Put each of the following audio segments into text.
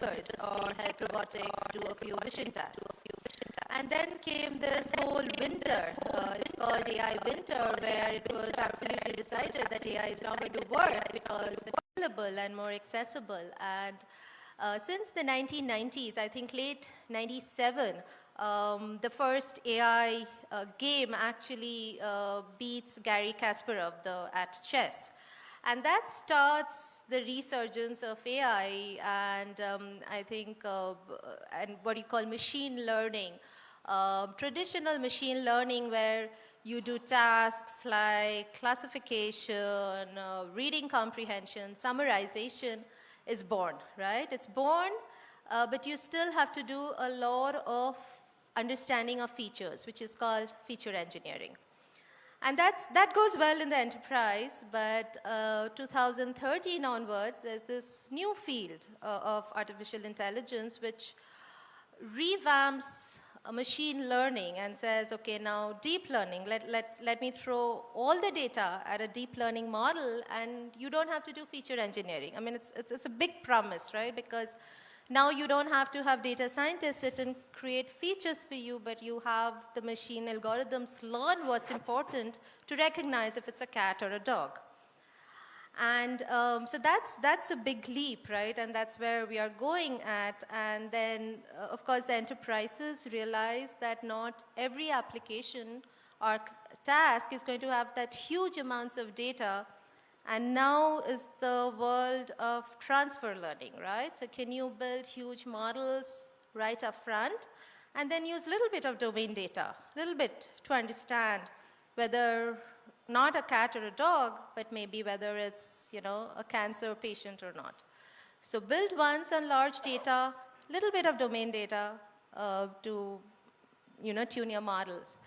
checkers or help robotics do a few vision tasks. And then came this whole winter. It's called AI winter, where it was absolutely decided that AI is not going to work because it's available and more accessible. And since the 1990s, I think late 97, the first AI game actually beats Garry Kasparov at chess. And that starts the resurgence of AI and I think and what you call machine learning. Traditional machine learning where you do tasks like classification, reading comprehension, summarization is born, right? It's born, but you still have to do a lot of understanding of features, which is called feature engineering. And that goes well in the enterprise, but 2013 onwards, there's this new field of artificial intelligence which revamps machine learning and says, okay, now deep learning, let me throw all the data at a deep learning model and you don't have to do feature engineering. I mean, it's a big promise, right? Because now you don't have to have data scientists sit and create features for you, but you have the machine algorithms learn what's important to recognize if it's a cat or a dog. And so that's a big leap, right? And that's where we are going at. And then, of course, the enterprises realize that not every application or task is going to have that huge amounts of data. And now is the world of transfer learning, right? So can you build huge models right up front and then use a little bit of domain data, a little bit to understand whether not a cat or a dog, but maybe whether it's, you know, a cancer patient or not. So build once on large data, little bit of domain data to, you know, tune your models.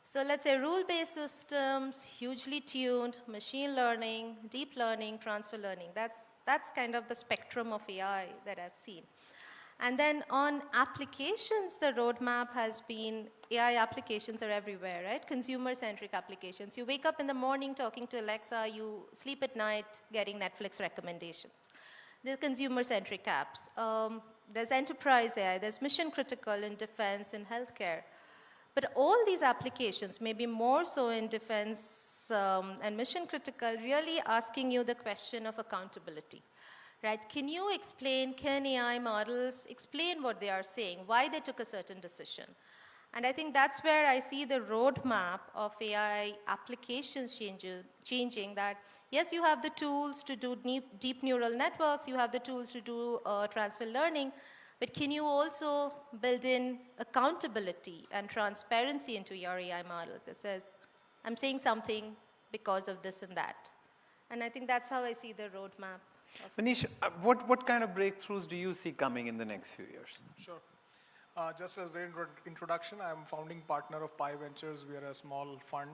So let's say rule-based systems, hugely tuned, machine learning, deep learning, transfer learning. That's kind of the spectrum of AI that I've seen. And then on applications, the roadmap has been AI applications are everywhere, right? Consumer-centric applications. You wake up in the morning talking to Alexa, you sleep at night getting Netflix recommendations. There's consumer-centric apps. There's enterprise AI, there's mission-critical in defense and healthcare. But all these applications, maybe more so in defense and mission critical, really asking you the question of accountability, right? Can you explain, can AI models explain what they are saying, why they took a certain decision? And I think that's where I see the roadmap of AI applications changing that, yes, you have the tools to do deep neural networks, you have the tools to do transfer learning, but can you also build in accountability and transparency into your AI models? It says, I'm saying something because of this and that. And I think that's how I see the roadmap. Manish, what kind of breakthroughs do you see coming in the next few years? Sure. Just as a very introduction, I'm founding partner of Pi Ventures. We are a small fund.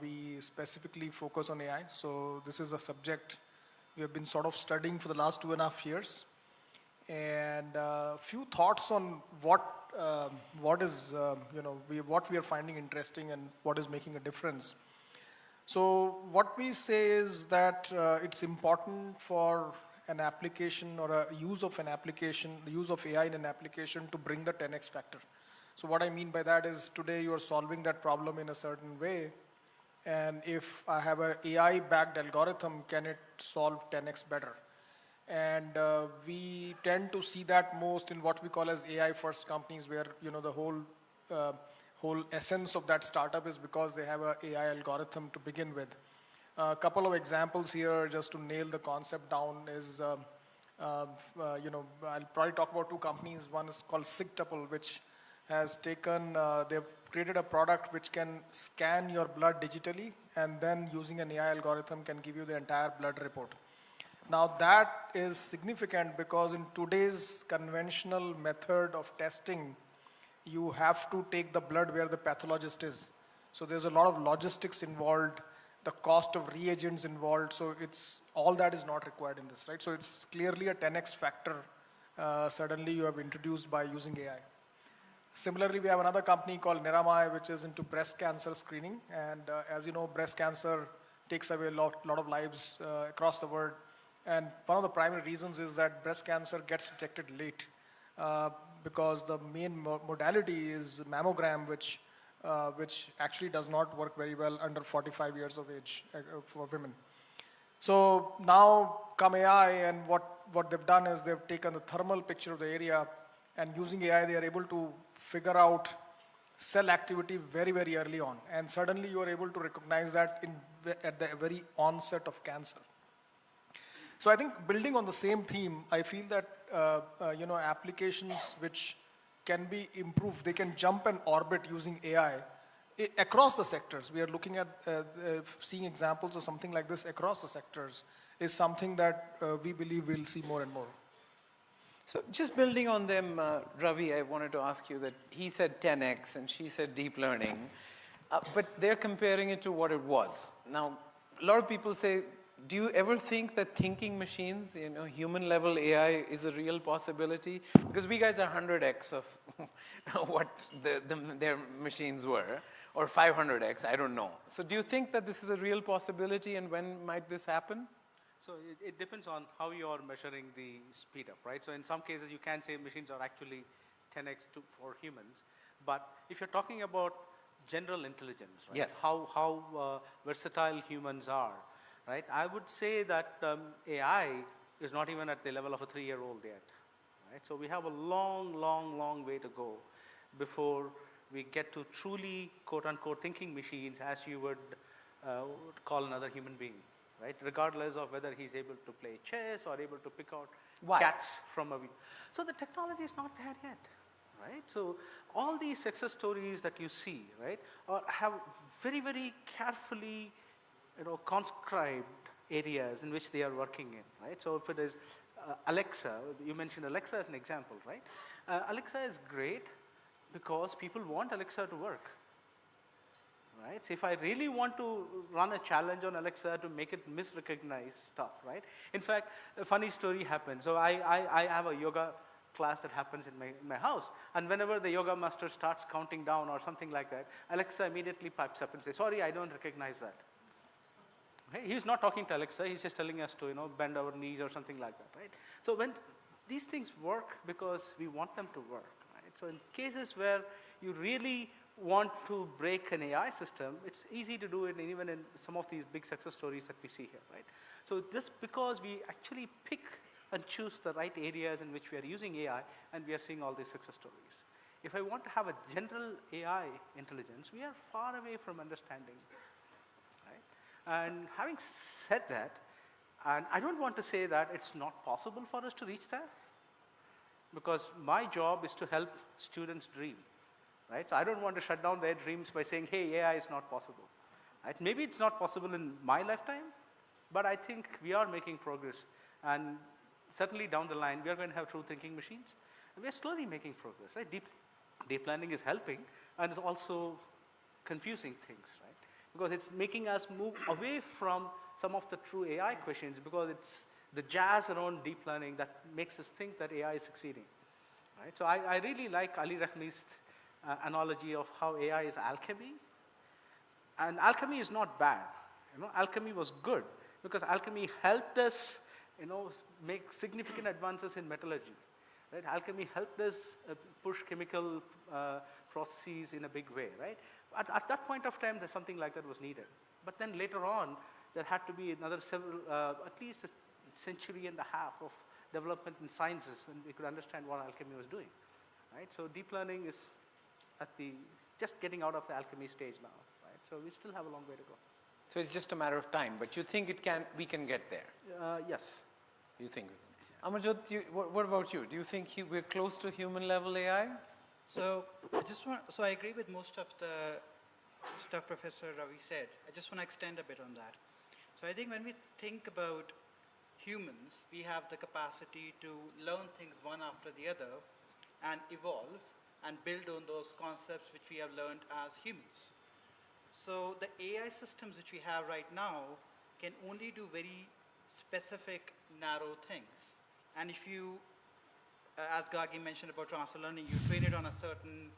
We specifically focus on AI. So this is a subject we have been sort of studying for the last 2.5 years. And a few thoughts on what is, what we are finding interesting and what is making a difference. So what we say is that it's important for an application or a use of an application, the use of AI in an application to bring the 10x factor. So what I mean by that is today you are solving that problem in a certain way. And if I have an AI-backed algorithm, can it solve 10x better? And we tend to see that most in what we call as AI-first companies, where the whole essence of that startup is because they have an AI algorithm to begin with. A couple of examples here, just to nail the concept down, is I'll probably talk about 2 companies. One is called Sigtuple, which has taken, they've created a product which can scan your blood digitally, and then using an AI algorithm can give you the entire blood report. Now that is significant because in today's conventional method of testing, you have to take the blood where the pathologist is. So there's a lot of logistics involved, the cost of reagents involved, so it's all that is not required in this, right? So it's clearly a 10x factor suddenly you have introduced by using AI. Similarly, we have another company called Niramai, which is into breast cancer screening. And as you know, breast cancer takes away a lot of lives across the world. And one of the primary reasons is that breast cancer gets detected late because the main modality is mammogram, which actually does not work very well under 45 years of age for women. So now come AI, and what they've done is they've taken the thermal picture of the area, and using AI they are able to figure out cell activity very, very early on. And suddenly you are able to recognize that at the very onset of cancer. So I think building on the same theme, I feel that applications which can be improved, they can jump and orbit using AI across the sectors. We are looking at seeing examples of something like this across the sectors is something that we believe we'll see more and more. So just building on them, Ravi, I wanted to ask you that he said 10x and she said deep learning, but they're comparing it to what it was. Now, a lot of people say, do you ever think that thinking machines, human level AI is a real possibility? Because we guys are 100x of what their machines were, or 500x, I don't know. So do you think that this is a real possibility, and when might this happen? So it depends on how you are measuring the speed up, right? So in some cases you can say machines are actually 10x for humans, but if you're talking about general intelligence, right? Yes. How versatile humans are, right? I would say that AI is not even at the level of a 3-year-old yet, right? So we have a long way to go before we get to truly quote-unquote thinking machines, as you would call another human being, right? Regardless of whether he's able to play chess or able to pick out cats from a video. So the technology is not there yet, right? So all these success stories that you see, right, have very, very carefully, conscribed areas in which they are working in, right? So if it is Alexa, you mentioned Alexa as an example, right? Alexa is great because people want Alexa to work, right? So if I really want to run a challenge on Alexa to make it misrecognize stuff, right? In fact, a funny story happened. So I have a yoga class that happens in my house, and whenever the yoga master starts counting down or something like that, Alexa immediately pipes up and says, sorry, I don't recognize that. Okay? He's not talking to Alexa, he's just telling us to bend our knees or something like that, right? So when these things work because we want them to work, right? So in cases where you really want to break an AI system, it's easy to do it even in some of these big success stories that we see here, right? So just because we actually pick and choose the right areas in which we are using AI, and we are seeing all these success stories. If I want to have a general AI intelligence, we are far away from understanding, right? And having said that, and I don't want to say that it's not possible for us to reach there, because my job is to help students dream, right? So I don't want to shut down their dreams by saying, hey, AI is not possible, right? Maybe it's not possible in my lifetime, but I think we are making progress, and certainly down the line, we are going to have true thinking machines, and we are slowly making progress, right? Deep learning is helping, and it's also confusing things, right? Because it's making us move away from some of the true AI questions, because it's the jazz around deep learning that makes us think that AI is succeeding, right? So I really like Ali Rahmi's analogy of how AI is alchemy, and alchemy is not bad. Alchemy was good, because alchemy helped us make significant advances in metallurgy, right? Alchemy helped us push chemical processes in a big way, right? At that point of time, something like that was needed. But then later on, there had to be another at least a century and a half of development in sciences when we could understand what alchemy was doing, right? So deep learning is just getting out of the alchemy stage now, right? So we still have a long way to go. So it's just a matter of time, but you think we can get there? Yes. You think? Amarjot, what about you? Do you think we're close to human level AI? So I agree with most of the stuff Professor Ravi said. I just want to extend a bit on that. So I think when we think about humans, we have the capacity to learn things one after the other and evolve and build on those concepts which we have learned as humans. So the AI systems which we have right now can only do very specific, narrow things. And if you, as Gargi mentioned about transfer learning, you train it on a certain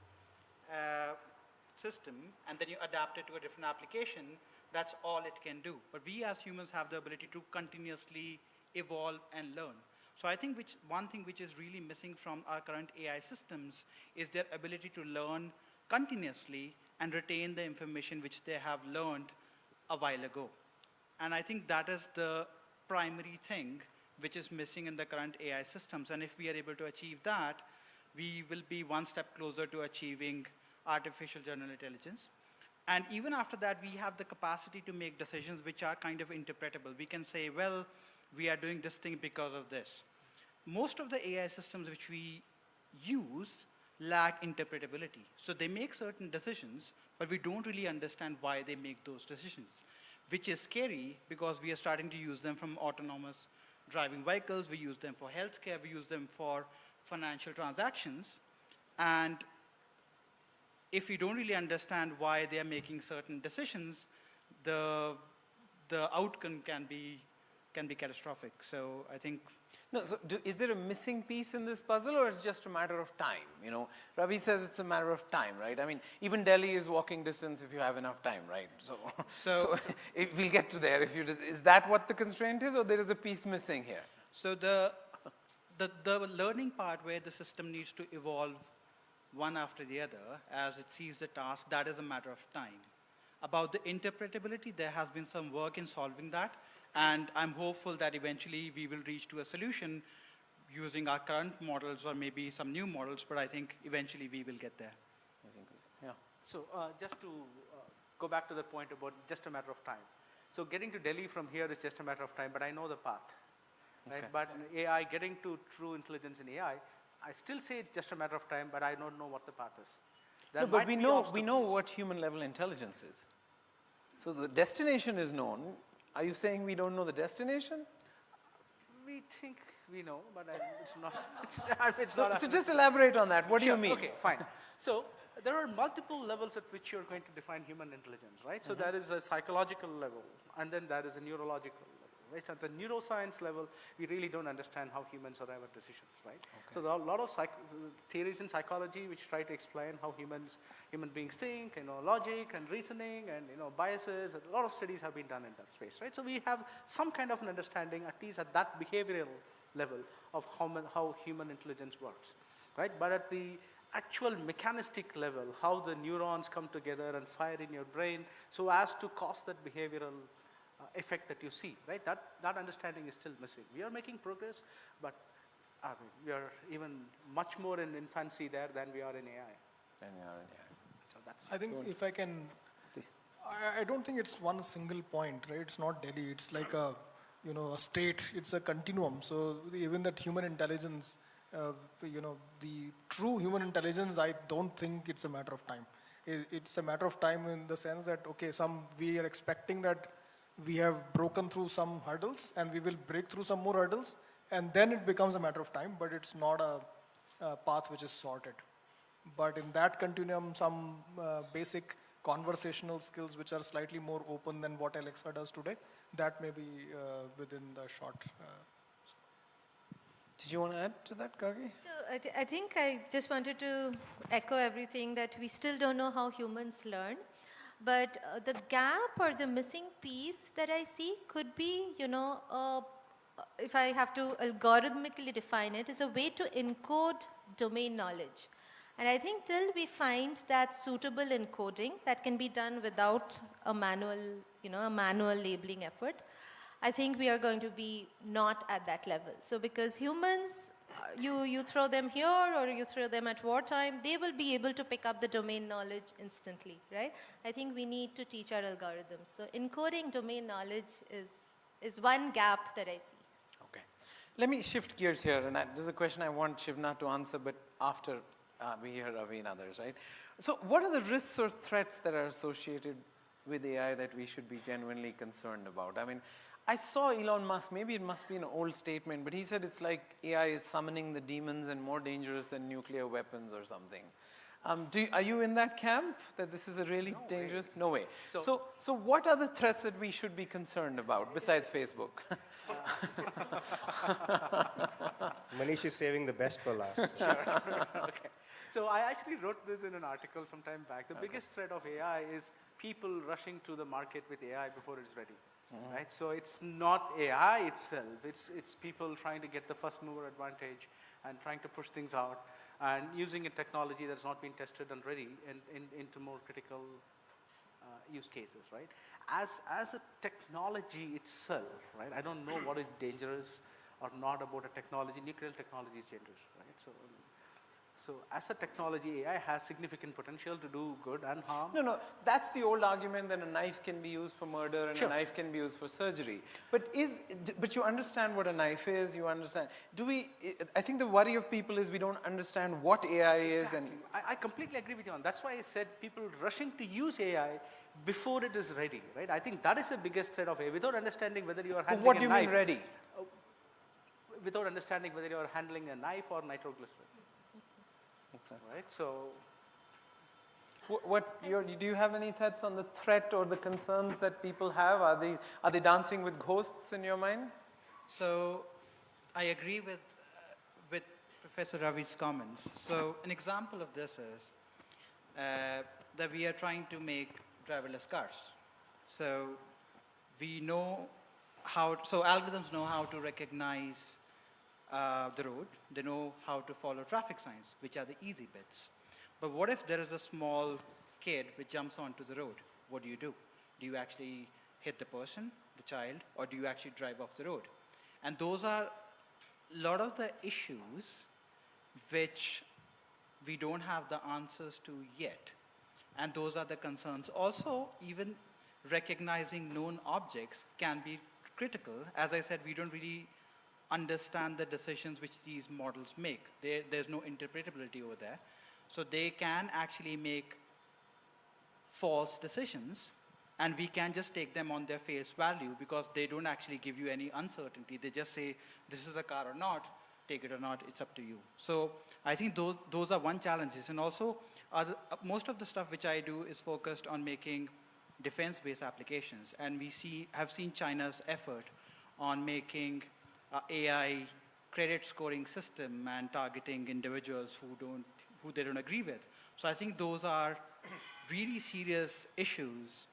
system and then you adapt it to a different application, that's all it can do. But we as humans have the ability to continuously evolve and learn. So I think one thing which is really missing from our current AI systems is their ability to learn continuously and retain the information which they have learned a while ago. And I think that is the primary thing which is missing in the current AI systems. And if we are able to achieve that, we will be one step closer to achieving artificial general intelligence. And even after that, we have the capacity to make decisions which are kind of interpretable. We can say, well, we are doing this thing because of this. Most of the AI systems which we use lack interpretability. So they make certain decisions, but we don't really understand why they make those decisions, which is scary because we are starting to use them from autonomous driving vehicles, we use them for healthcare, we use them for financial transactions. And if we don't really understand why they are making certain decisions, the outcome can be catastrophic. So I think. No, so is there a missing piece in this puzzle, or it's just a matter of time? You know, Ravi says it's a matter of time, right? I mean, even Delhi is walking distance if you have enough time, right? So we'll get to there. Is that what the constraint is, or there is a piece missing here? So the learning part where the system needs to evolve one after the other as it sees the task, that is a matter of time. About the interpretability, there has been some work in solving that. And I'm hopeful that eventually we will reach to a solution using our current models or maybe some new models, but I think eventually we will get there. I think, yeah. So just to go back to the point about just a matter of time. So getting to Delhi from here is just a matter of time, but I know the path. Right? Okay. But in AI, getting to true intelligence in AI, I still say it's just a matter of time, but I don't know what the path is. No, but we know what human level intelligence is. So the destination is known. Are you saying we don't know the destination? We think we know, but it's not. It's not. So just elaborate on that. What do you Sure, mean? Okay, fine. So there are multiple levels at which you're going to define human intelligence, right? So there is a psychological level, and then there is a neurological level, right? So at the neuroscience level, we really don't understand how humans arrive at decisions, right? Okay. So there are a lot of theories in psychology which try to explain how human beings think, logic and reasoning and, biases. And a lot of studies have been done in that space, right? So we have some kind of an understanding, at least at that behavioral level, of how human intelligence works, right? But at the actual mechanistic level, how the neurons come together and fire in your brain so as to cause that behavioral effect that you see, right? That understanding is still missing. We are making progress, but we are even much more in infancy there than we are in AI. So that's. I think if I can, I don't think it's one single point, right? It's not Delhi. It's like a state. It's a continuum. So even that human intelligence, the true human intelligence, I don't think it's a matter of time. It's a matter of time in the sense that, okay, we are expecting that we have broken through some hurdles and we will break through some more hurdles, and then it becomes a matter of time, but it's not a path which is sorted. But in that continuum, some basic conversational skills which are slightly more open than what Alexa does today, that may be within the short. Did you want to add to that, Carnegie? So I think I just wanted to echo everything that we still don't know how humans learn. But the gap or the missing piece that I see could be, if I have to algorithmically define it, is a way to encode domain knowledge. And I think till we find that suitable encoding that can be done without a manual labeling effort, I think we are going to be not at that level. So because humans, you throw them here or you throw them at wartime, they will be able to pick up the domain knowledge instantly, right? I think we need to teach our algorithms. So encoding domain knowledge is one gap that I see. Okay. Let me shift gears here, and this is a question I want Shivna to answer, but after we hear Ravi and others, right? So what are the risks or threats that are associated with AI that we should be genuinely concerned about? I mean, I saw Elon Musk, maybe it must be an old statement, but he said it's like AI is summoning the demons and more dangerous than nuclear weapons or something. Are you in that camp, that this is a really dangerous? No way. So what are the threats that we should be concerned about besides Facebook? Manish is saving the best for last. Okay. So I actually wrote this in an article some time back. The biggest threat of AI is people rushing to the market with AI before it's ready. right? So it's not AI itself, it's people trying to get the first mover advantage and trying to push things out and using a technology that's not been tested and ready into more critical use cases, right? As a technology itself, right? I don't know what is dangerous or not about a technology. Nuclear technology is dangerous, right? So as a technology, AI has significant potential to do good and harm. No, that's the old argument that a knife can be used for murder and Sure. a knife can be used for surgery. But you understand what a knife is, you understand. I think the worry of people is we don't understand what AI is. Exactly. I completely agree with you on. That's why I said people rushing to use AI before it is ready, right? I think that is the biggest threat of AI. Without understanding whether you are handling What do a you knife, mean ready? without understanding whether you are handling a knife or nitroglycerin, right? So Do you have any thoughts on the threat or the concerns that people have? Are they dancing with ghosts in your mind? So I agree with Professor Ravi's comments. So an example of this is that we are trying to make driverless cars. So we know so algorithms know how to recognize the road. They know how to follow traffic signs, which are the easy bits. But what if there is a small kid which jumps onto the road? What do? Do you actually hit the person, the child, or do you actually drive off the road? And those are a lot of the issues which we don't have the answers to yet. And those are the concerns. Also, even recognizing known objects can be critical. As I said, we don't really understand the decisions which these models make. There's no interpretability over there. So they can actually make false decisions, and we can just take them on their face value because they don't actually give you any uncertainty. They just say, this is a car or not, take it or not, it's up to you. So I think those are one challenges. And also, most of the stuff which I do is focused on making defense-based applications. And have seen China's effort on making AI credit scoring system and targeting individuals who they don't agree with. So I think those are really serious issues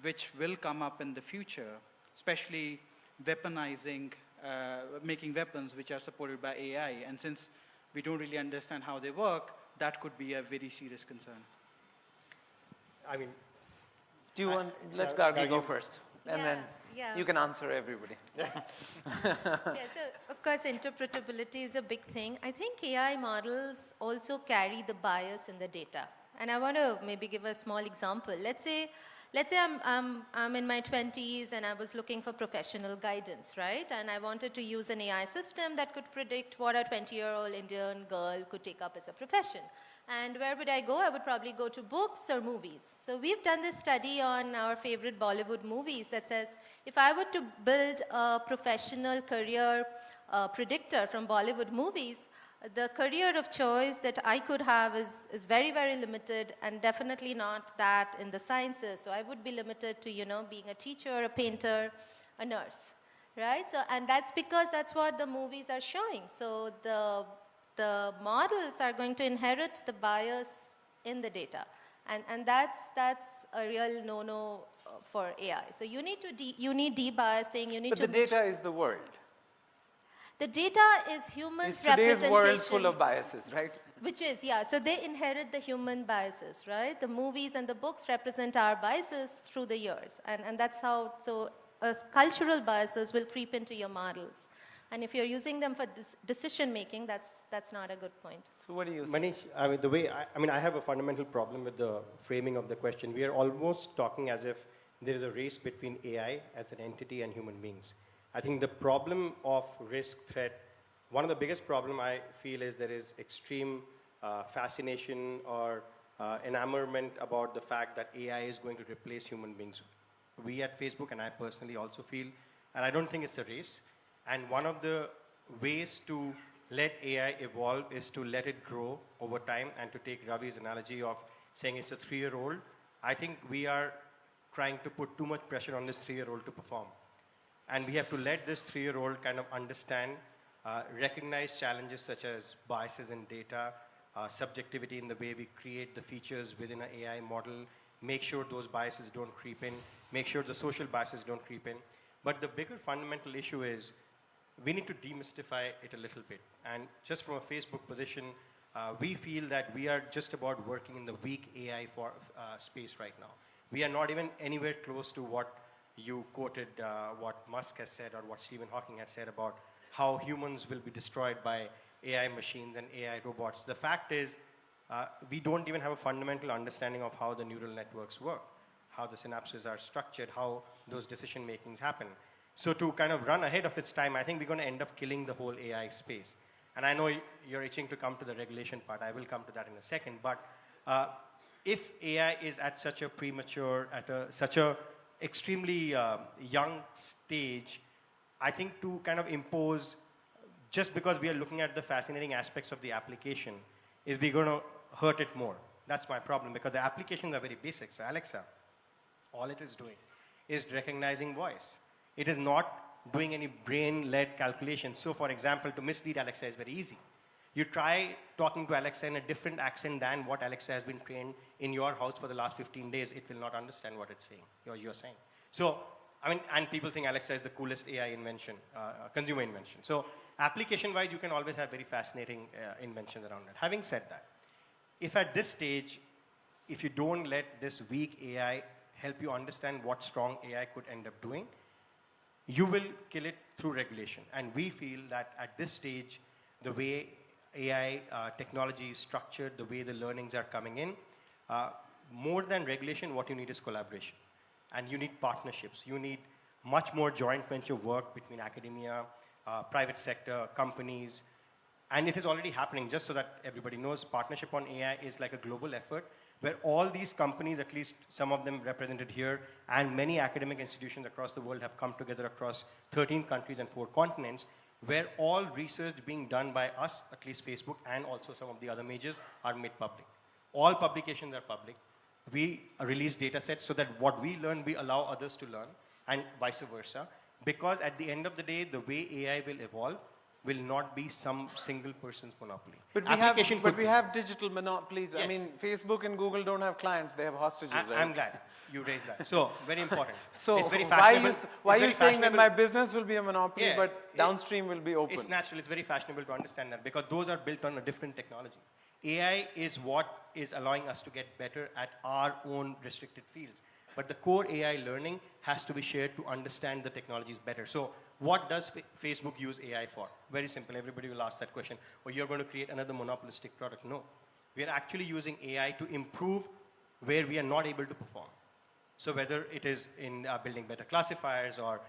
which will come up in the future, especially weaponizing, making weapons which are supported by AI. And since we don't really understand how they work, that could be a very serious concern. I mean, Do you want, let Carnegie go Carnegie. first, and Yeah, then yeah. you can answer everybody. Yeah, so of course interpretability is a big thing. I think AI models also carry the bias in the data. And I want to maybe give a small example. Let's say I'm in my 20s and I was looking for professional guidance, right? And I wanted to use an AI system that could predict what a 20-year-old Indian girl could take up as a profession. And where would I go? I would probably go to books or movies. So we've done this study on our favorite Bollywood movies that says, if I were to build a professional career predictor from Bollywood movies, the career of choice that I could have is very, very limited, and definitely not that in the sciences. So I would be limited to, being a teacher, a painter, a nurse, right? So, and that's because that's what the movies are showing. So the models are going to inherit the bias in the data. And that's a real no-no for AI. So you need debiasing, you need But to... the data is the world. The data is humans' It's today's representation. world full of biases, right? Which is, yeah, so they inherit the human biases, right? The movies and the books represent our biases through the years. And that's how, cultural biases will creep into your models. And if you're using them for decision making, that's not a good point. So what do you think? Manish, I have a fundamental problem with the framing of the question. We are almost talking as if there is a race between AI as an entity and human beings. I think the problem of risk threat, one of the biggest problem I feel is there is extreme fascination or enamorment about the fact that AI is going to replace human beings. We at Facebook, and I personally also feel, and I don't think it's a race, and one of the ways to let AI evolve is to let it grow over time. And to take Ravi's analogy of saying it's a 3-year-old, I think we are trying to put too much pressure on this 3-year-old to perform. And we have to let this 3-year-old kind of understand, recognize challenges such as biases in data, subjectivity in the way we create the features within an AI model, make sure those biases don't creep in, make sure the social biases don't creep in. But the bigger fundamental issue is we need to demystify it a little bit. And just from a Facebook position, we feel that we are just about working in the weak AI space right now. We are not even anywhere close to what you quoted, what Musk has said or what Stephen Hawking has said about how humans will be destroyed by AI machines and AI robots. The fact is, we don't even have a fundamental understanding of how the neural networks work, how the synapses are structured, how those decision makings happen. So to kind of run ahead of its time, I think we're going to end up killing the whole AI space. And I know you're itching to come to the regulation part. I will come to that in a second. But if AI is at such a premature, such a extremely young stage, I think to kind of impose, just because we are looking at the fascinating aspects of the application, is we're going to hurt it more. That's my problem, because the applications are very basic. So Alexa, all it is doing is recognizing voice. It is not doing any brain-led calculations. So for example, to mislead Alexa is very easy. You try talking to Alexa in a different accent than what Alexa has been trained in your house for the last 15 days, it will not understand what it's saying, or you're saying. So, I mean, and people think Alexa is the coolest AI invention, consumer invention. So application-wise, you can always have very fascinating inventions around it. Having said that, if at this stage, if you don't let this weak AI help you understand what strong AI could end up doing, you will kill it through regulation. And we feel that at this stage, the way AI technology is structured, the way the learnings are coming in, more than regulation, what you need is collaboration. And you need partnerships. You need much more joint venture work between academia, private sector, companies. And it is already happening. Just so that everybody knows, partnership on AI is like a global effort where all these companies, at least some of them represented here, and many academic institutions across the world have come together across 13 countries and 4 continents, where all research being done by us, at least Facebook, and also some of the other majors, are made public. All publications are public. We release data sets so that what we learn, we allow others to learn, and vice versa. Because at the end of the day, the way AI will evolve will not be some single person's monopoly. But we have digital monopolies. Yes. I mean, Facebook and Google don't have clients, they have hostages, right? I'm glad you raised that. So, very important. So, it's very why are you saying that my business will be a monopoly, but downstream will be open? It's natural, it's very fashionable to understand that, because those are built on a different technology. AI is what is allowing us to get better at our own restricted fields. But the core AI learning has to be shared to understand the technologies better. So what does Facebook use AI for? Very simple. Everybody will ask that question. Well, you're going to create another monopolistic product. No. We are actually using AI to improve where we are not able to perform. So whether it is in building better classifiers or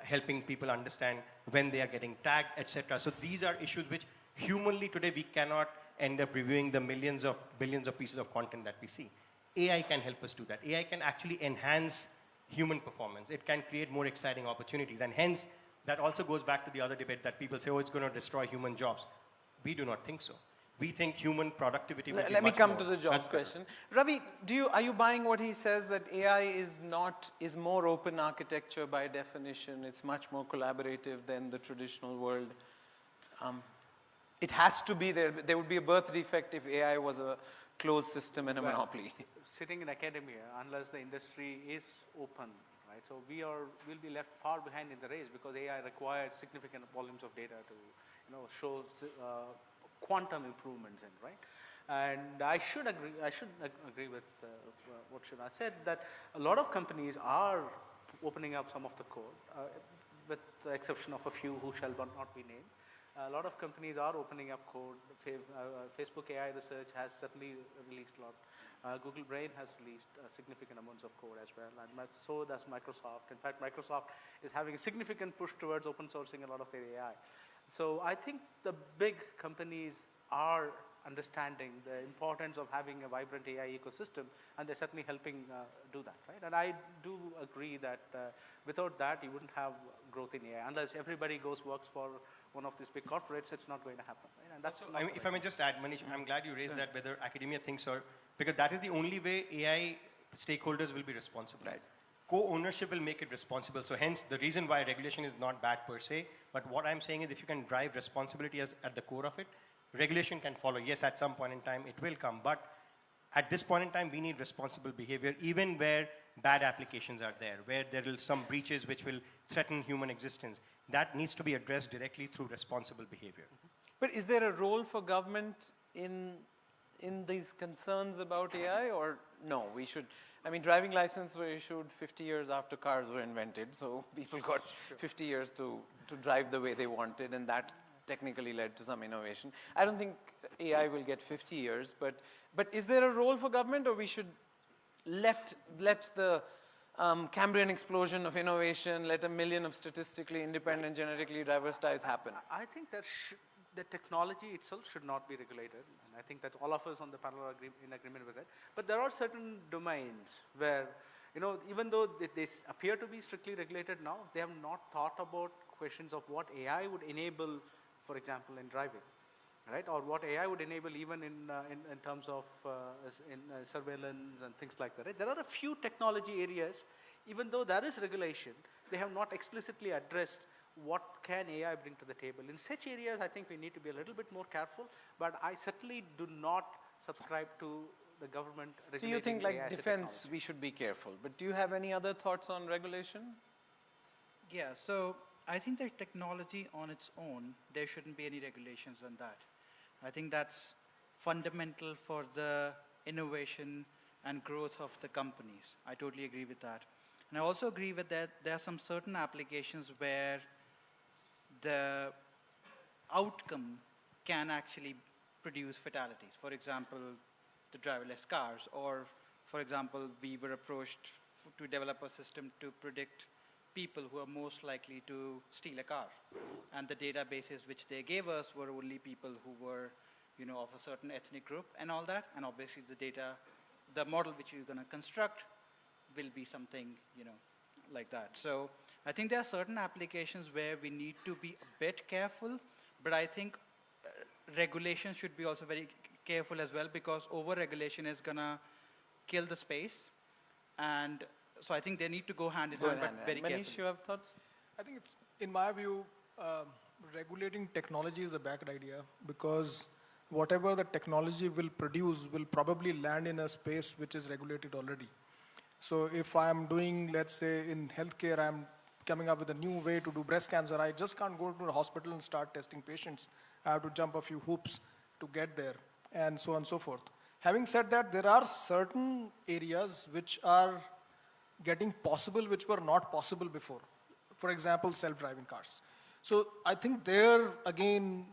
helping people understand when they are getting tagged, etc. So these are issues which humanly today we cannot end up reviewing the billions of pieces of content that we see. AI can help us do that. AI can actually enhance human performance. It can create more exciting opportunities. And hence, that also goes back to the other debate that people say, oh, it's going to destroy human jobs. We do not think so. We think human productivity will be Let me come more. to the jobs question. Ravi, are you buying what he says, that AI is more open architecture by definition? It's much more collaborative than the traditional world. It has to be there. There would be a birth defect if AI was a closed system and a monopoly. Sitting in academia, unless the industry is open, right? So we'll be left far behind in the race, because AI requires significant volumes of data to, show quantum improvements in, right? And I should agree with what Shana said, that a lot of companies are opening up some of the code, with the exception of a few who shall not be named. A lot of companies are opening up code. Facebook AI Research has certainly released a lot. Google Brain has released significant amounts of code as well, and so does Microsoft. In fact, Microsoft is having a significant push towards open sourcing a lot of their AI. So I think the big companies are understanding the importance of having a vibrant AI ecosystem, and they're certainly helping do that, right? And I do agree that without that, you wouldn't have growth in AI. Unless everybody works for one of these big corporates, it's not going to happen, right? And that's so, if I may just add, Manish, I'm glad you raised that, whether academia thinks or, because that is the only way AI stakeholders will be responsible. Right. Co-ownership will make it responsible. So hence, the reason why regulation is not bad per se, but what I'm saying is if you can drive responsibility at the core of it, regulation can follow. Yes, at some point in time, it will come, but at this point in time, we need responsible behavior, even where bad applications are there, where there are some breaches which will threaten human existence. That needs to be addressed directly through responsible behavior. But is there a role for government in these concerns about AI, or no? We should. I mean, driving license were issued 50 years after cars were invented, so people got 50 years to drive the way they wanted, and that technically led to some innovation. I don't think AI will get 50 years, but is there a role for government, or we should let the Cambrian explosion of innovation, let a million of statistically independent, genetically diverse types happen? I think that the technology itself should not be regulated, and I think that all of us on the panel are in agreement with that. But there are certain domains where, even though they appear to be strictly regulated now, they have not thought about questions of what AI would enable, for example, in driving, right? Or what AI would enable even in terms of surveillance and things like that. Right? There are a few technology areas, even though there is regulation, they have not explicitly addressed what can AI bring to the table. In such areas, I think we need to be a little bit more careful, but I certainly do not subscribe to the government regulating So you think, like AI as a defense, technology. we should be careful, but do you have any other thoughts on regulation? Yeah, so I think that technology on its own, there shouldn't be any regulations on that. I think that's fundamental for the innovation and growth of the companies. I totally agree with that. And I also agree with that there are some certain applications where the outcome can actually produce fatalities. For example, the driverless cars, or for example, we were approached to develop a system to predict people who are most likely to steal a car. And the databases which they gave us were only people who were, of a certain ethnic group and all that. And obviously the model which you're going to construct will be something, like that. So I think there are certain applications where we need to be a bit careful, but I think regulation should be also very careful as well, because over-regulation is going to kill the space. And so I think they need to go hand in hand, but very carefully. Manish, you have thoughts? I think it's, in my view, regulating technology is a bad idea, because whatever the technology will produce will probably land in a space which is regulated already. So if I'm doing, let's say in healthcare, I'm coming up with a new way to do breast cancer, I just can't go to the hospital and start testing patients. I have to jump a few hoops to get there, and so on and so forth. Having said that, there are certain areas which are getting possible which were not possible before. For example, self-driving cars. So I think there, again,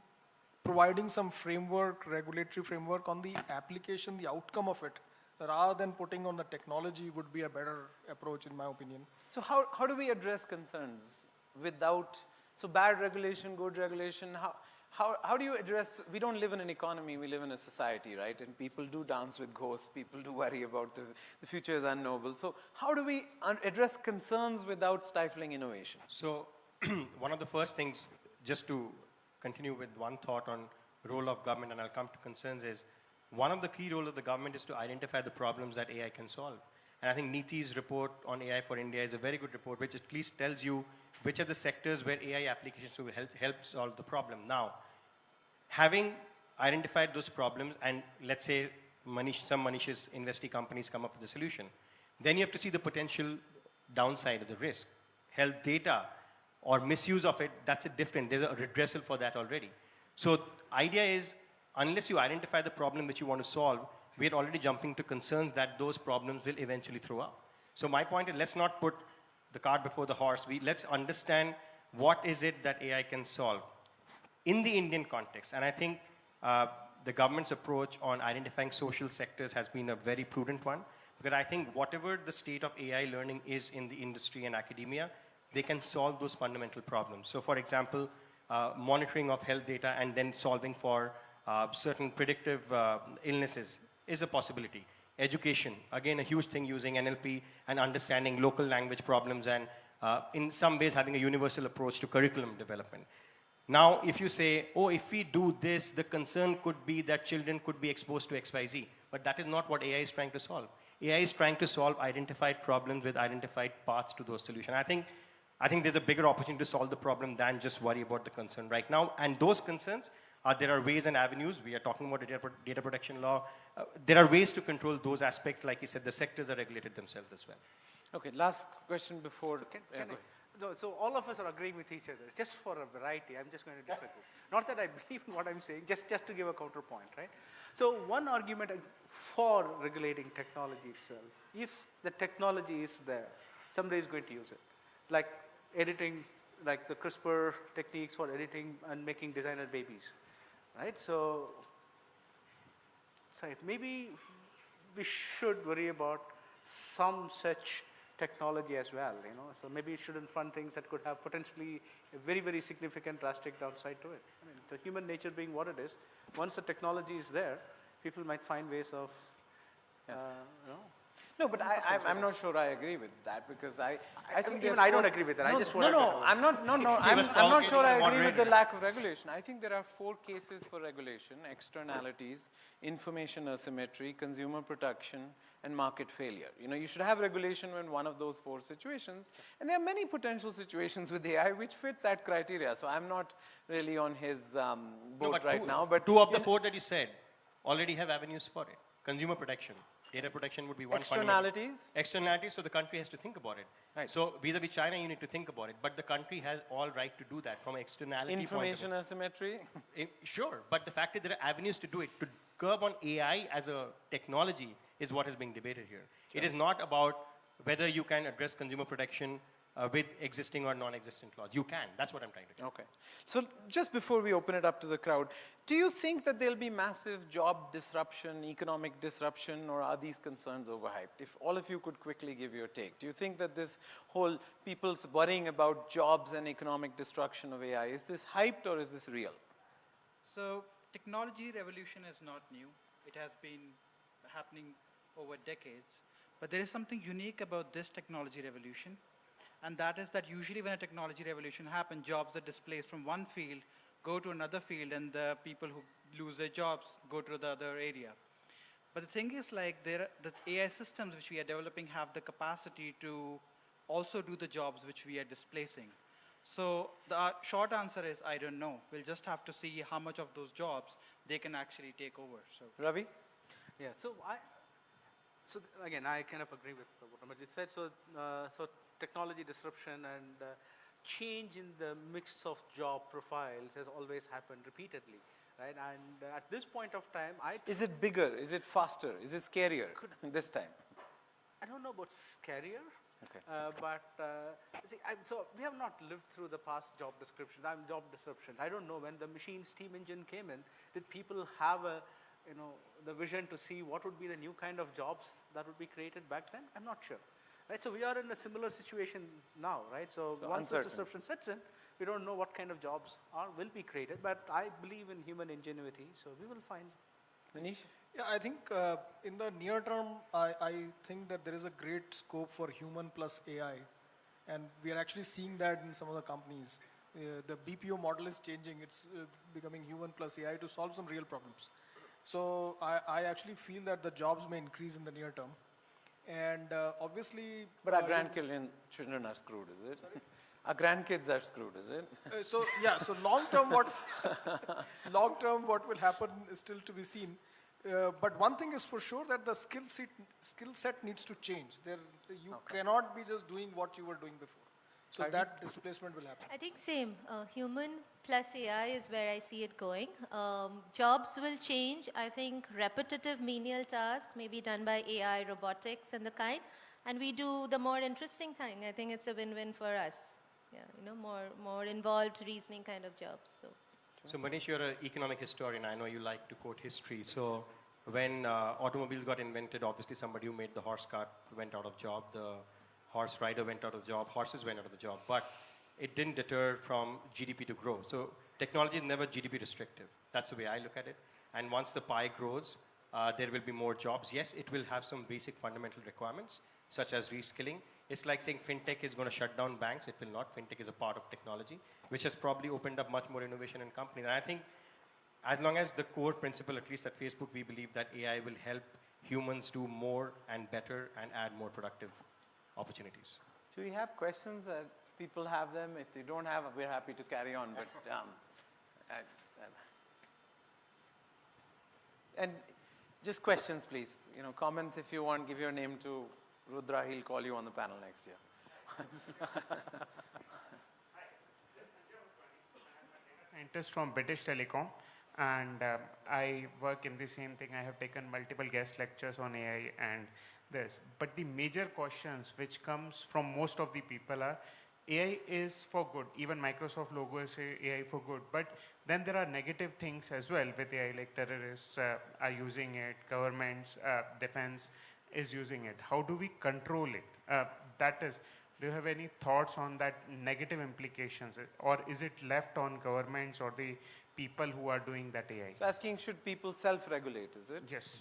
providing some framework, regulatory framework on the application, the outcome of it, rather than putting on the technology, would be a better approach, in my opinion. So how do we address concerns without, so bad regulation, good regulation, how do you address, we don't live in an economy, we live in a society, right? And people do dance with ghosts, people do worry about the future is unknowable. So how do we address concerns without stifling innovation? So one of the first things, just to continue with one thought on role of government, and I'll come to concerns, is one of the key roles of the government is to identify the problems that AI can solve. And I think Niti's report on AI for India is a very good report, which at least tells you which are the sectors where AI applications will help solve the problem. Now, having identified those problems, and let's say some Manish's investee companies come up with a solution, then you have to see the potential downside of the risk. Health data or misuse of it, that's a different, there's a redressal for that already. So idea is, unless you identify the problem which you want to solve, we're already jumping to concerns that those problems will eventually throw up. So my point is, let's not put the cart before the horse. Let's understand what is it that AI can solve in the Indian context. And I think the government's approach on identifying social sectors has been a very prudent one, because I think whatever the state of AI learning is in the industry and academia, they can solve those fundamental problems. So for example, monitoring of health data and then solving for certain predictive illnesses is a possibility. Education, again, a huge thing, using NLP and understanding local language problems, and in some ways having a universal approach to curriculum development. Now, if you say, oh, if we do this, the concern could be that children could be exposed to XYZ, but that is not what AI is trying to solve. AI is trying to solve identified problems with identified paths to those solutions. I think there's a bigger opportunity to solve the problem than just worry about the concern right now, and those concerns There are ways and avenues. We are talking about data protection law. There are ways to control those aspects. Like you said, the sectors are regulated themselves as well. Okay, last question before. Can I? No, so all of us are agreeing with each other. Just for a variety, I'm just going to disagree. Not that I believe in what I'm saying, just to give a counterpoint, right? So one argument for regulating technology itself, if the technology is there, somebody is going to use it. Like editing, like the CRISPR techniques for editing and making designer babies, right? So maybe we should worry about some such technology as well, So maybe it shouldn't fund things that could have potentially a very, very significant drastic downside to it. I mean, the human nature being what it is, once the technology is there, people might find ways of, No, but I'm not sure I agree with that because I think even I don't agree with that. I just wanted to I'm not sure I agree with the lack of regulation. I think there are 4 cases for regulation: externalities, information asymmetry, consumer protection, and market failure. You should have regulation when one of those 4 situations, and there are many potential situations with AI which fit that criteria. So I'm not really on his boat right now. But 2 of the 4 that you said already have avenues for it. Consumer protection. Data protection would be one. Externalities? Externalities, so the country has to think about it. Right. So vis-a-vis China, you need to think about it. But the country has all right to do that from an externality Information point asymmetry? Sure, but the fact is there are avenues to do it. To curb on AI as a technology is what is being debated here. It is not about whether you can address consumer protection with existing or non-existent laws. You can. That's what I'm trying to do. Okay. So just before we open it up to the crowd, do you think that there'll be massive job disruption, economic disruption, or are these concerns overhyped? If all of you could quickly give your take. Do you think that this whole people's worrying about jobs and economic destruction of AI, is this hyped or is this real? So technology revolution is not new. It has been happening over decades. But there is something unique about this technology revolution. And that is that usually when a technology revolution happens, jobs are displaced from one field, go to another field, and the people who lose their jobs go to the other area. But the thing is, like, the AI systems which we are developing have the capacity to also do the jobs which we are displacing. So the short answer is, I don't know. We'll just have to see how much of those jobs they can actually take over. So Ravi? Yeah, so again, I kind of agree with what Amarjot said. So technology disruption and change in the mix of job profiles has always happened repeatedly, right? And at this point of time, Is it bigger? Is it faster? Is it scarier this time? I don't know about scarier. Okay. But so we have not lived through the past job disruptions. I don't know when the machine steam engine came in, did people have the vision to see what would be the new kind of jobs that would be created back then? I'm not sure. Right, so we are in a similar situation now, right? So once the disruption sets in, we don't know what kind of jobs will be created, but I believe in human ingenuity, so we will find. Manish? Yeah, I think in the near term, I think that there is a great scope for human plus AI. And we are actually seeing that in some of the companies. The BPO model is changing. It's becoming human plus AI to solve some real problems. So I actually feel that the jobs may increase in the near term. And obviously... But our grandchildren are screwed, is it? Sorry? Our grandkids are screwed, is it? So long term, what will happen is still to be seen. But one thing is for sure that the skill set needs to change. You cannot be just doing what you were doing before. So that displacement will happen. I think same. Human plus AI is where I see it going. Jobs will change. I think repetitive menial tasks may be done by AI, robotics, and the kind. And we do the more interesting thing. I think it's a win-win for us. Yeah, more involved reasoning kind of jobs. So Manish, you're an economic historian. I know you like to quote history. So when automobiles got invented, obviously somebody who made the horse cart went out of job. The horse rider went out of the job. Horses went out of the job. But it didn't deter from GDP to grow. So technology is never GDP restrictive. That's the way I look at it. And once the pie grows, there will be more jobs. Yes, it will have some basic fundamental requirements, such as reskilling. It's like saying fintech is going to shut down banks. It will not. Fintech is a part of technology, which has probably opened up much more innovation in companies. And I think as long as the core principle, at least at Facebook, we believe that AI will help humans do more and better and add more productive opportunities. Do we have questions? People have them. If they don't have, we're happy to carry on. But And just questions, please. You know, comments if you want. Give your name to Rudra. He'll call you on the panel next year. Scientist from British Telecom, and I work in the same thing. I have taken multiple guest lectures on AI and this. But the major questions which comes from most of the people are, AI is for good. Even Microsoft logo say AI for good. But then there are negative things as well with AI, like terrorists are using it, governments, defense is using it. How do we control it? That is, do you have any thoughts on that negative implications? Or is it left on governments or the people who are doing that AI? So asking, should people self-regulate, is it? Yes.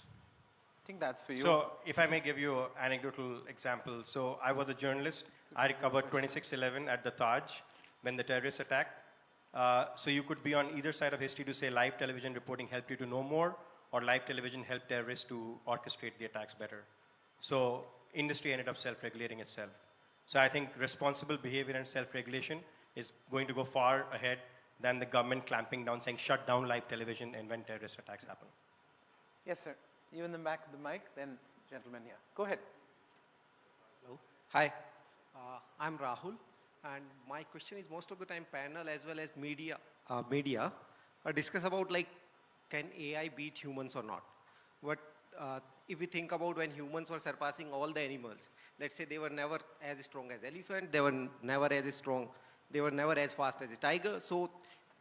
I think that's for you. So if I may give you an anecdotal example. So I was a journalist. I covered 26/11 at the Taj when the terrorists attacked. So you could be on either side of history to say live television reporting helped you to know more, or live television helped terrorists to orchestrate the attacks better. So industry ended up self-regulating itself. So I think responsible behavior and self-regulation is going to go far ahead than the government clamping down, saying shut down live television and when terrorist attacks happen. Yes, sir. You in the back of the mic, then gentleman here. Go ahead. Hello. Hi. I'm Rahul, and my question is, most of the time panel as well as media discuss about, like, can AI beat humans or not? But if we think about when humans were surpassing all the animals, let's say they were never as strong as elephant, they were never as strong, they were never as fast as a tiger. So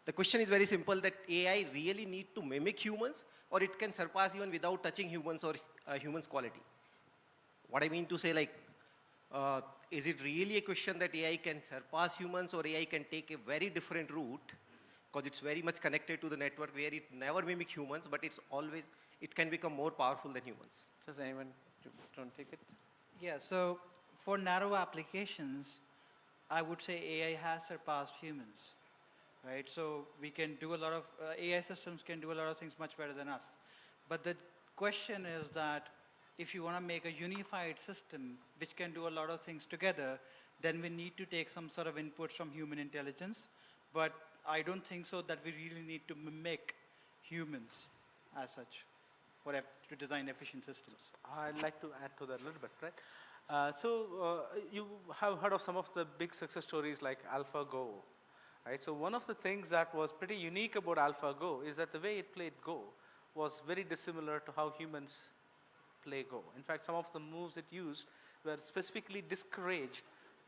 the question is very simple, that AI really need to mimic humans, or it can surpass even without touching humans or humans' quality. What I mean to say, like, is it really a question that AI can surpass humans, or AI can take a very different route, because it's very much connected to the network where it never mimic humans, but it can become more powerful than humans. Does anyone don't take it? Yeah, so for narrow applications, I would say AI has surpassed humans, right? So we can do a lot of, AI systems can do a lot of things much better than us. But the question is that if you want to make a unified system which can do a lot of things together, then we need to take some sort of inputs from human intelligence. But I don't think so that we really need to mimic humans as such to design efficient systems. I'd like to add to that a little bit, right? You have heard of some of the big success stories like AlphaGo, right? So one of the things that was pretty unique about AlphaGo is that the way it played Go was very dissimilar to how humans play Go. In fact, some of the moves it used were specifically discouraged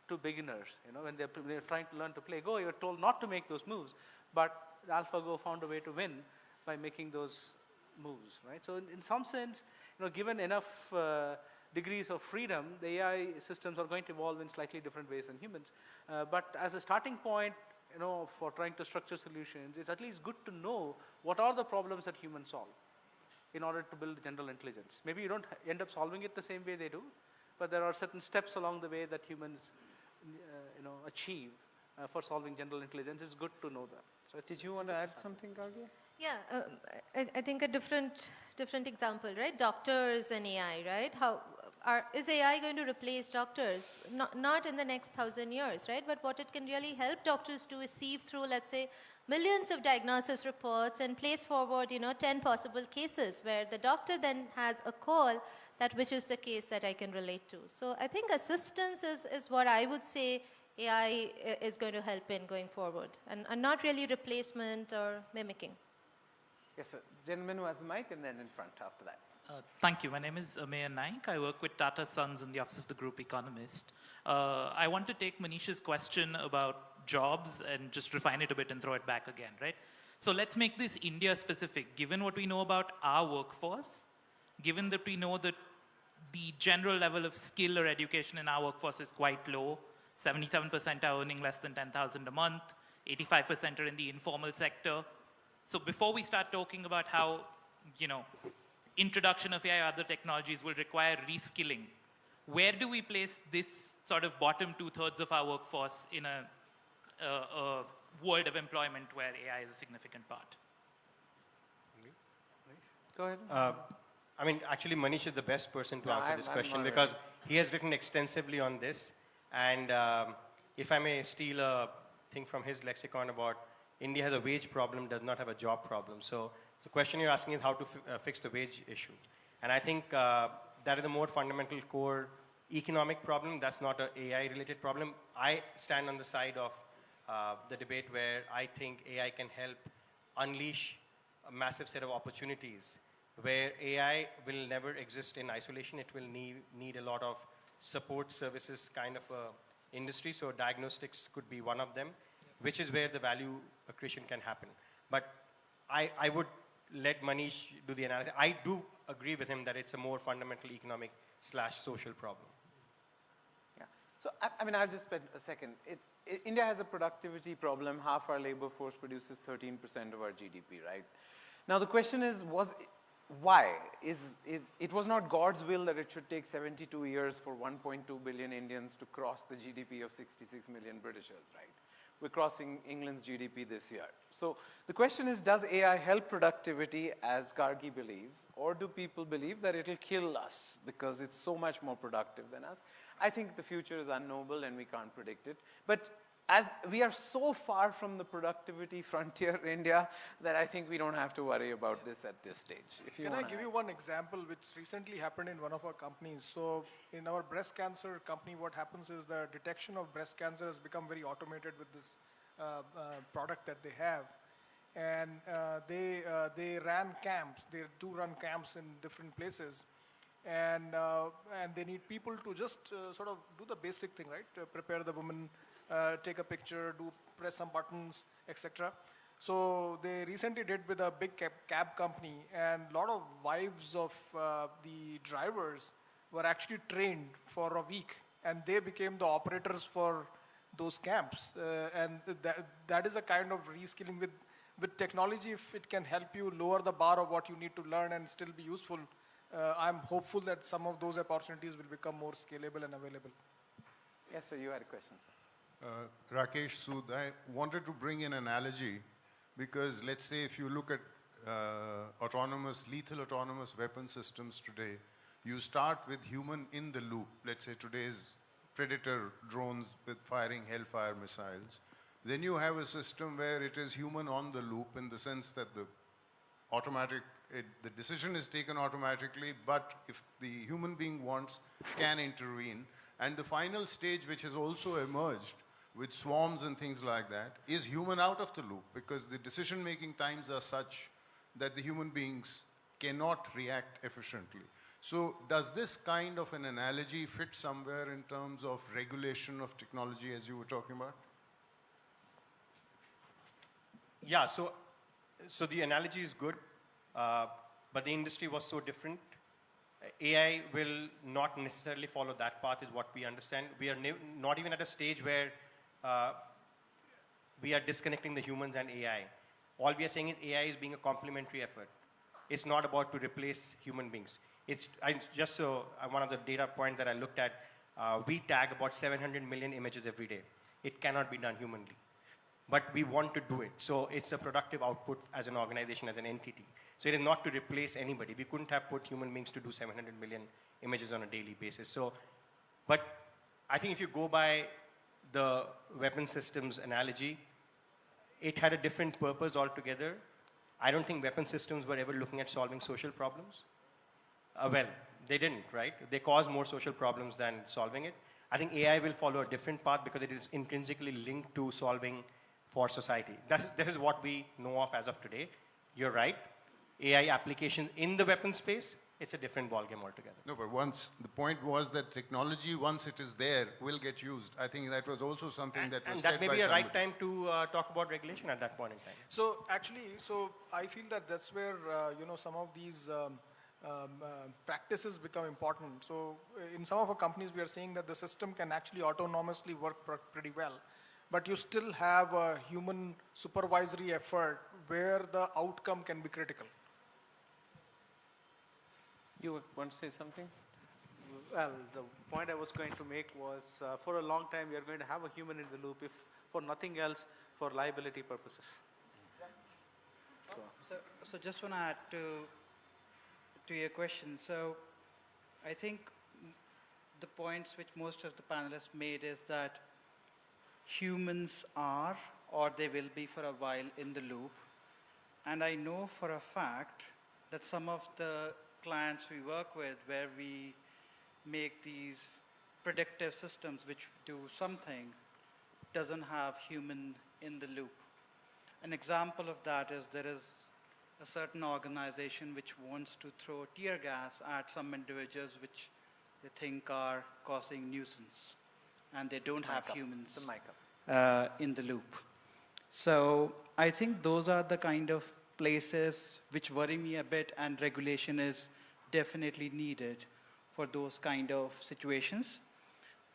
to beginners. You know, when they're trying to learn to play Go, you're told not to make those moves, but AlphaGo found a way to win by making those moves, right? So in some sense, you know, given enough degrees of freedom, the AI systems are going to evolve in slightly different ways than humans. But as a starting point, you know, for trying to structure solutions, it's at least good to know what are the problems that humans solve in order to build general intelligence. Maybe you don't end up solving it the same way they do, but there are certain steps along the way that humans achieve for solving general intelligence. It's good to know that. So Did you want to add something, Gargi? Yeah, I think a different example, right? Doctors and AI, right? Is AI going to replace doctors? Not in the next 1,000 years, right? But what it can really help doctors do is sieve through, let's say, millions of diagnosis reports and place forward, 10 possible cases where the doctor then has a call that which is the case that I can relate to. So I think assistance is what I would say AI is going to help in going forward, and not really replacement or mimicking. Yes, sir. Gentleman who has the mic, and then in front after that. Thank you. My name is Ameya Naik. I work with Tata Sons in the Office of the Group Economist. I want to take Manish's question about jobs and just refine it a bit and throw it back again, right? So let's make this India specific. Given what we know about our workforce, given that we know that the general level of skill or education in our workforce is quite low, 77% are earning less than 10,000 a month, 85% are in the informal sector. So before we start talking about how, introduction of AI or other technologies will require reskilling, where do we place this sort of bottom 2/3 of our workforce in a world of employment where AI is a significant part? Go ahead. Actually, Manish is the best person to answer this question because he has written extensively on this. And if I may steal a thing from his lexicon about India has a wage problem, does not have a job problem. So The question you're asking is how to fix the wage issue. And I think that is a more fundamental core economic problem. That's not an AI-related problem. I stand on the side of the debate where I think AI can help unleash a massive set of opportunities where AI will never exist in isolation. It will need a lot of support services kind of a industry. So diagnostics could be one of them, which is where the value accretion can happen. But I would let Manish do the analysis. I do agree with him that it's a more fundamental economic / social problem. Yeah. So, I mean, I'll just spend a second. India has a productivity problem. Half our labor force produces 13% of our GDP, right? Now, the question is, why? It was not God's will that it should take 72 years for 1.2 billion Indians to cross the GDP of 66 million Britishers, right? We're crossing England's GDP this year. So the question is, does AI help productivity as Carnegie believes, or do people believe that it'll kill us because it's so much more productive than us? I think the future is unknowable and we can't predict it. But as we are so far from the productivity frontier in India that I think we don't have to worry about this at this stage. Can I give you one example which recently happened in one of our companies? So in our breast cancer company, what happens is the detection of breast cancer has become very automated with this product that they have. And they ran camps, they do run camps in different places. And they need people to just sort of do the basic thing, right? Prepare the woman, take a picture, press some buttons, etc. So they recently did with a big cab company, and a lot of wives of the drivers were actually trained for a week, and they became the operators for those camps. And that is a kind of reskilling with technology. If it can help you lower the bar of what you need to learn and still be useful, I'm hopeful that some of those opportunities will become more scalable and available. Yes, sir, you had a question, sir. Rakesh Sood, I wanted to bring an analogy because let's say if you look at lethal autonomous weapon systems today, you start with human in the loop. Let's say today's Predator drones with firing Hellfire missiles. Then you have a system where it is human on the loop in the sense that the decision is taken automatically, but if the human being wants, can intervene. And the final stage, which has also emerged with swarms and things like that, is human out of the loop, because the decision-making times are such that the human beings cannot react efficiently. So does this kind of an analogy fit somewhere in terms of regulation of technology as you were talking about? Yeah, so the analogy is good, but the industry was so different. AI will not necessarily follow that path is what we understand. We are not even at a stage where we are disconnecting the humans and AI. All we are saying is AI is being a complementary effort. It's not about to replace human beings. One of the data points that I looked at, we tag about 700 million images every day. It cannot be done humanly. But we want to do it. So it's a productive output as an organization, as an entity. So it is not to replace anybody. We couldn't have put human beings to do 700 million images on a daily basis. But I think if you go by the weapon systems analogy, it had a different purpose altogether. I don't think weapon systems were ever looking at solving social problems. Well, they didn't, right? They caused more social problems than solving it. I think AI will follow a different path because it is intrinsically linked to solving for society. This is what we know of as of today. You're right. AI application in the weapon space, it's a different ballgame altogether. No, but the point was that technology, once it is there, will get used. I think that was also something that was said by somebody. And that may be a right time to talk about regulation at that point in time. So actually, I feel that that's where some of these practices become important. So in some of our companies, we are seeing that the system can actually autonomously work pretty well. But you still have a human supervisory effort where the outcome can be critical. You want to say something? Well, the point I was going to make was, for a long time, we are going to have a human in the loop, if for nothing else, for liability purposes. So just want to add to your question. So I think the points which most of the panelists made is that humans are, or they will be for a while, in the loop. And I know for a fact that some of the clients we work with where we make these predictive systems which do something doesn't have human in the loop. An example of that is there is a certain organization which wants to throw tear gas at some individuals which they think are causing nuisance, and they don't have humans in the loop. So I think those are the kind of places which worry me a bit, and regulation is definitely needed for those kind of situations.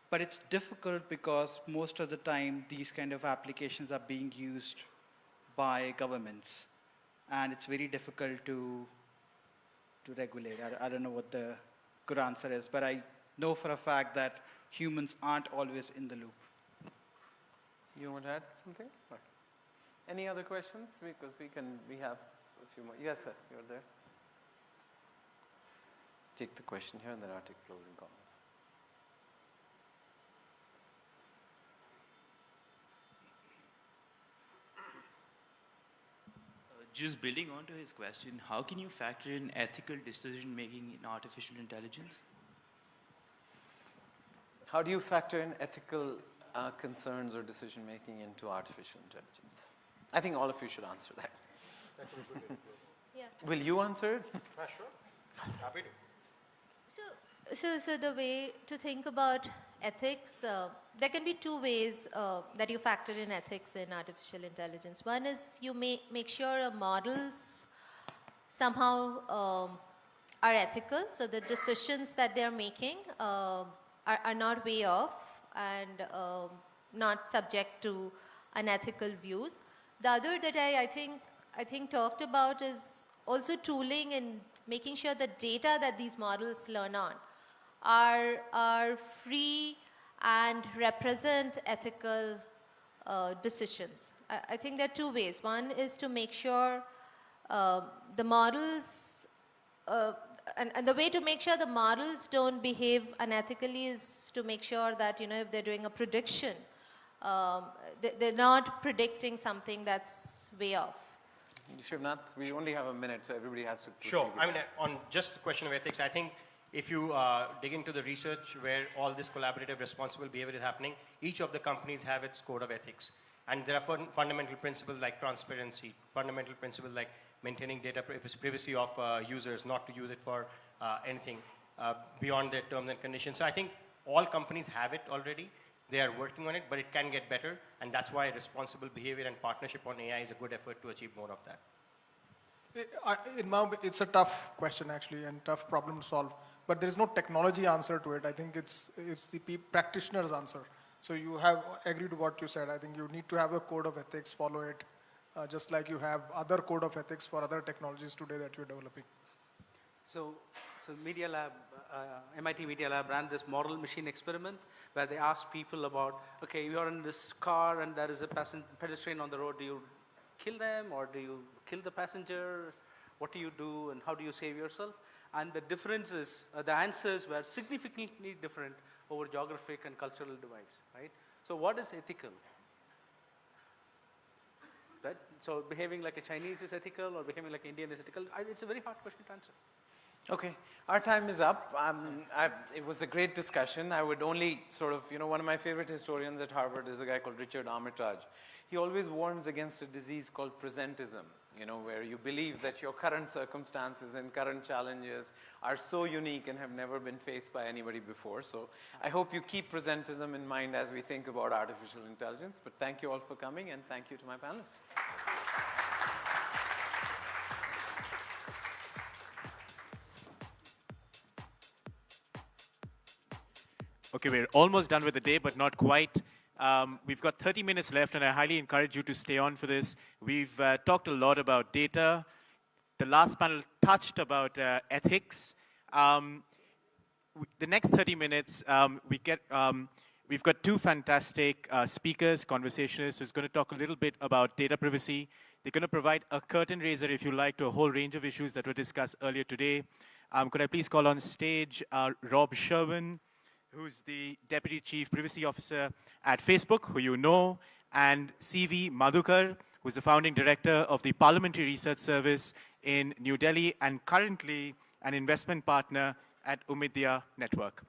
But it's difficult because most of the time these kind of applications are being used by governments, and it's very difficult to regulate. I don't know what the good answer is, but I know for a fact that humans aren't always in the loop. You want to add something? Or any other questions? Because we have a few more. Yes, sir, you're there. Take the question here and then I'll take closing comments. Just building on to his question, how can you factor in ethical decision making in artificial intelligence? How do you factor in ethical concerns or decision making into artificial intelligence? I think all of you should answer that. Yeah. Will you answer it? Sure. Happy to. So the way to think about ethics, there can be two ways that you factor in ethics in artificial intelligence. One is you make sure models somehow are ethical, so the decisions that they're making are not way off and not subject to unethical views. The other that I think talked about is also tooling and making sure the data that these models learn on are free and represent ethical decisions. I think there are two ways. One is to make sure the models, and the way to make sure the models don't behave unethically is to make sure that, if they're doing a prediction, they're not predicting something that's way off. Shivnath, we only have a minute, so everybody has to. Sure. I mean, on just the question of ethics, I think if you dig into the research where all this collaborative responsible behavior is happening, each of the companies have its code of ethics. And there are fundamental principles like transparency, fundamental principles like maintaining data privacy of users, not to use it for anything beyond their terms and conditions. So I think all companies have it already. They are working on it, but it can get better. And that's why responsible behavior and partnership on AI is a good effort to achieve more of that. It's a tough question, actually, and tough problem to solve. But there is no technology answer to it. I think it's the practitioner's answer. So you have agreed to what you said. I think you need to have a code of ethics, follow it, just like you have other code of ethics for other technologies today that you're developing. So Media Lab, MIT Media Lab ran this model machine experiment where they asked people about, okay, you're in this car and there is a pedestrian on the road. Do you kill them or do you kill the passenger? What do you do and how do you save yourself? And the differences, the answers were significantly different over geographic and cultural divides, right? So what is ethical? Right? So behaving like a Chinese is ethical or behaving like an Indian is ethical? It's a very hard question to answer. Okay, our time is up. It was a great discussion. I would only sort of, one of my favorite historians at Harvard is a guy called Richard Armitage. He always warns against a disease called presentism, where you believe that your current circumstances and current challenges are so unique and have never been faced by anybody before. So I hope you keep presentism in mind as we think about artificial intelligence. But thank you all for coming, and thank you to my panelists. Okay, we're almost done with the day, but not quite. We've got 30 minutes left, and I highly encourage you to stay on for this. We've talked a lot about data. The last panel touched about ethics. The next 30 minutes, we've got two fantastic speakers, conversationalists, who's going to talk a little bit about data privacy. They're going to provide a curtain raiser, if you like, to a whole range of issues that were discussed earlier today. Could I please call on stage Rob Sherwin, who's the Deputy Chief Privacy Officer at Facebook, who you know, and CV Madhukar, who's the founding director of the Parliamentary Research Service in New Delhi and currently an investment partner at Umidya Network.